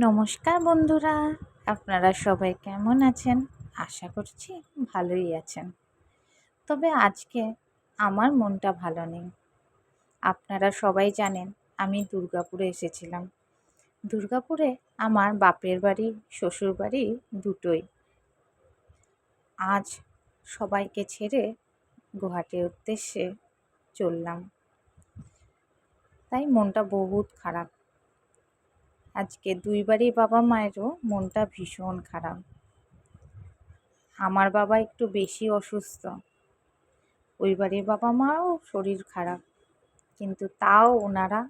নমস্কার বন্ধুরা, আপনারা সবাই কেমন আছেন? আশা করছি ভালোই আছেন। তবে আজকে আমার মনটা ভালো নেই। আপনারা সবাই জানেন আমি দুর্গাপুরে এসেছিলাম। দুর্গাপুরে আমার বাপের বাড়ি, শ্বশুর বাড়ি দুটোই। আজ সবাইকে ছেড়ে গুয়াহাটির উদ্দেশ্যে চললাম, তাই মনটা বহুত খারাপ। আজকে দুই বাড়ির বাবা মায়েরও মনটা ভীষণ খারাপ। আমার বাবা একটু বেশি অসুস্থ, ওই বাড়ির বাবা মাও শরীর খারাপ, কিন্তু তাও ওনারা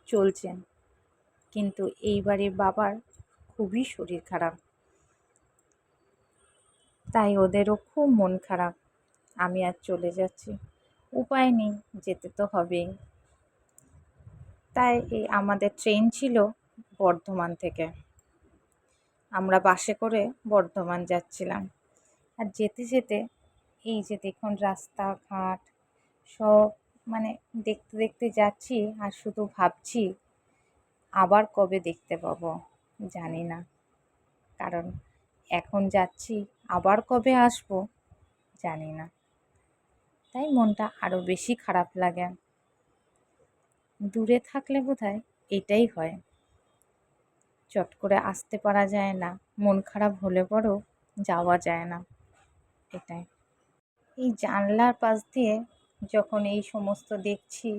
চলছেন। কিন্তু এই বাড়ির বাবার খুবই শরীর খারাপ, তাই ওদেরও খুব মন খারাপ। আমি আজ চলে যাচ্ছি, উপায় নেই, যেতে তো হবেই। তাই আমাদের ট্রেন ছিল বর্ধমান থেকে, আমরা বাসে করে বর্ধমান যাচ্ছিলাম। আর যেতে যেতে এই যে দেখুন রাস্তাঘাট সব দেখতে দেখতে যাচ্ছি, আর শুধু ভাবছি আবার কবে দেখতে পাবো জানি না। কারণ এখন যাচ্ছি, আবার কবে আসবো জানি না। তাই মনটা আরও বেশি খারাপ লাগে। দূরে থাকলে বোধহয় এটাই হয়, চট করে আসতে পারা যায় না, মন খারাপ হলে পরেও যাওয়া যায় না। এটাই, এই জানলার পাশ দিয়ে যখন এই সমস্ত দেখছি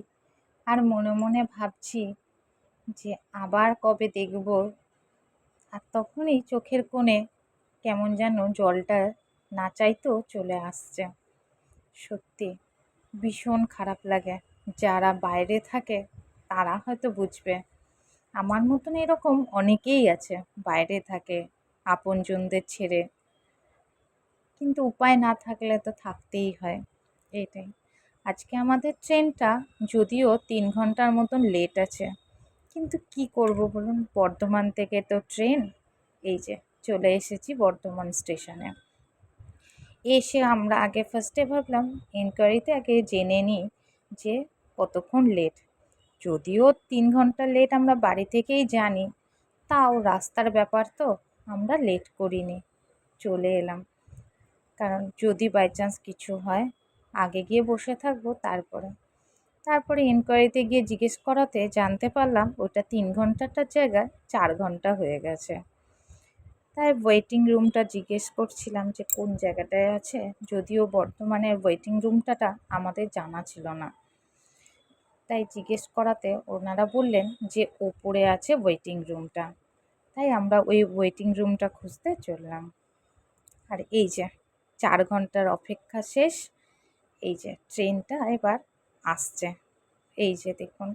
আর মনে মনে ভাবছি যে আবার কবে দেখব, আর তখনই চোখের কোণে কেমন যেন জলটা না চাইতেও চলে আসছে। সত্যি ভীষণ খারাপ লাগে। যারা বাইরে থাকে তারা হয়তো বুঝবে, আমার মতন এরকম অনেকেই আছে বাইরে থাকে আপনজনদের ছেড়ে, কিন্তু উপায় না থাকলে তো থাকতেই হয়। এটাই, আজকে আমাদের ট্রেনটা যদিও 3 ঘন্টার মতন লেট আছে, কিন্তু কি করব বলুন, বর্ধমান থেকে তো ট্রেন। এই যে চলে এসেছি বর্ধমান স্টেশনে। এসে আমরা আগে ফার্স্টে ভাবলাম এনকোয়ারিতে আগে জেনে নিই যে কতক্ষণ লেট। যদিও 3 ঘন্টা লেট আমরা বাড়ি থেকেই জানি, তাও রাস্তার ব্যাপার তো আমরা লেট করিনি, চলে এলাম। কারণ যদি বাই চান্স কিছু হয়, আগে গিয়ে বসে থাকবো। তারপরে এনকোয়ারিতে গিয়ে জিজ্ঞেস করাতে জানতে পারলাম ওটা 3 ঘন্টাটার জায়গায় 4 ঘন্টা হয়ে গেছে। তাই ওয়েটিং রুমটা জিজ্ঞেস করছিলাম যে কোন জায়গাটায় আছে, যদিও বর্ধমানের ওয়েটিং রুমটা আমাদের জানা ছিল না। তাই জিজ্ঞেস করাতে ওনারা বললেন যে ওপরে আছে ওয়েটিং রুমটা। তাই আমরা ওই ওয়েটিং রুমটা খুঁজতে চললাম। আর এই যে 4 ঘন্টার অপেক্ষা শেষ, এই যে ট্রেনটা এবার আসছে। এই যে দেখুন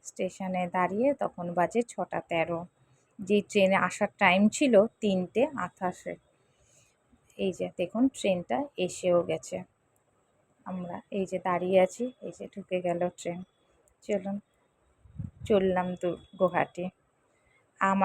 স্টেশনে দাঁড়িয়ে তখন বাজে 6:13, যেই ট্রেনে আসার টাইম ছিল 3:28। এই যে দেখুন ট্রেনটা এসেও গেছে, আমরা এই যে দাঁড়িয়ে আছি, এই যে ঢুকে গেল ট্রেন। চললাম গুয়াহাটি। আমার